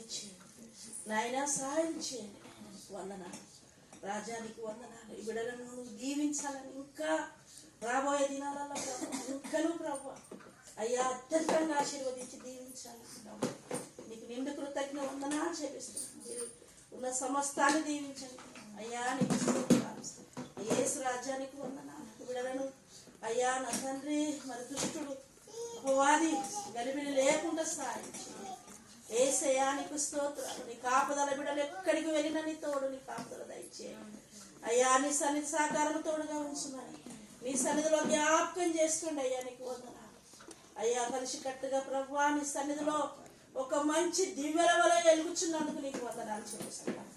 దయచేయండి నాయన, సహాయం చేయండి. వందనాలు రాజానికి వందనాలు. ఈ బిడ్డలను నువ్వు దీవించాలని, ఇంకా రాబోయే దినాలలో ఇంకను ప్రభు అయ్యా అత్యంతంగా ఆశీర్వదించి దీవించాలి ప్రభు. నీకు నిండు కృతజ్ఞ వందనాలు చేపిస్తున్నాను. మీరు ఉన్న సమస్తాన్ని దీవించండి అయ్యా. నీకు యేసు రాజ్యానికి వందనాలు. బిడ్డలను అయ్యా నా తండ్రి, మరి దుష్టుడు అపవాది గలిబిలి లేకుండా సాధించి యేసయ్యా నీకు స్తోత్రాలు. నీ కాపుదల బిడ్డలు ఎక్కడికి వెళ్ళినా నీ తోడు, నీ కాపుదల దయచేయండి అయ్యా. నీ సన్నిధి సాకారం తోడుగా ఉంచుమని నీ సన్నిధిలో జ్ఞాపకం చేసుకోండి అయ్యా. నీకు వందనాలు అయ్యా. కలిసి కట్టుగా ప్రభువా నీ సన్నిధిలో ఒక మంచి దివ్యల వలె వెలుగుచున్నందుకు నీకు వందనాలు చెల్లిస్తున్నాను.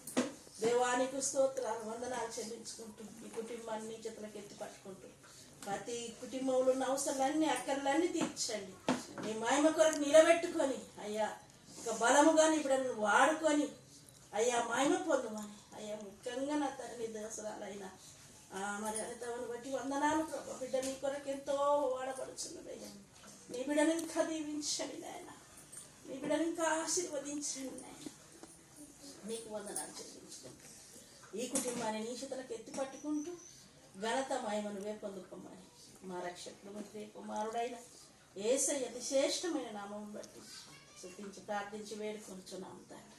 దేవానికి స్తోత్రాలు, వందనాలు చెల్లించుకుంటూ ఈ కుటుంబాన్ని నీ చేతులకు ఎత్తి పట్టుకుంటూ ప్రతి కుటుంబంలో ఉన్న అవసరాలన్నీ అక్కర్లన్నీ తీర్చండి. నీ మహిమ కొరకు నిలబెట్టుకొని అయ్యా, ఇక బలముగా నీ బిడ్డను వాడుకొని అయ్యా మహిమ పొందమని అయ్యా. ముఖ్యంగా నా తల్లి దసరాలైనా మరి అనితవని బట్టి వందనాలు ప్రభు. బిడ్డ నీ కొరకు ఎంతో వాడబడుచున్నది అయ్యా. నీ బిడ్డను ఇంకా దీవించండి నాయన, నీ బిడ్డను ఇంకా ఆశీర్వదించండి నాయన. నీకు వందనాలు చెల్లించుకుంటూ ఈ కుటుంబాన్ని నీ చేతులకు ఎత్తి పట్టుకుంటూ ఘనత మహిమను పొందుకోమని మా రక్షకుడు మంత్రి కుమారుడైన యేసయ్య అతి శ్రేష్టమైన నామం బట్టి స్తుతించి ప్రార్థించి వేడుకొంచున్నాం తండ్రి.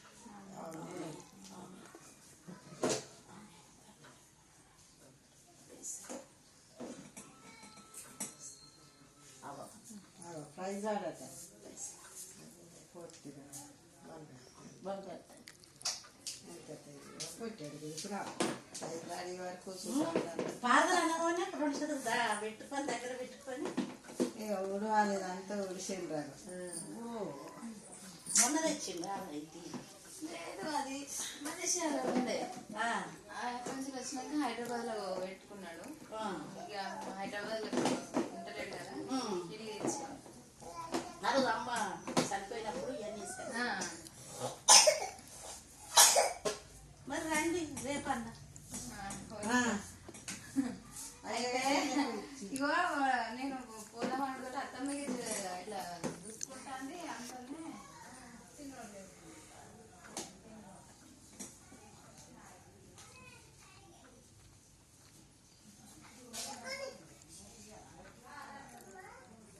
పెట్టుకొని దగ్గర పెట్టుకొని ఉడవాలేదంతా ఉడిసిండ్రు. మొన్న తెచ్చిండు లేదు, అది మలేషియాలో ఉండే. అక్కడి నుంచి వచ్చినాక హైదరాబాద్ లో పెట్టుకున్నాడు. ఇక హైదరాబాద్ లో